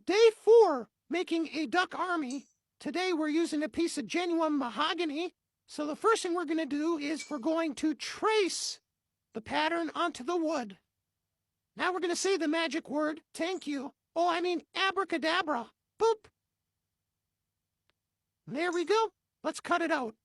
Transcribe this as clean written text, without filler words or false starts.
Day 4, making a duck army. Today we're using a piece of genuine mahogany. So the first thing we're going to do is we're going to trace the pattern onto the wood. Now we're going to say the magic word, thank you. Oh, I mean abracadabra. Boop. There we go. Let's cut it out.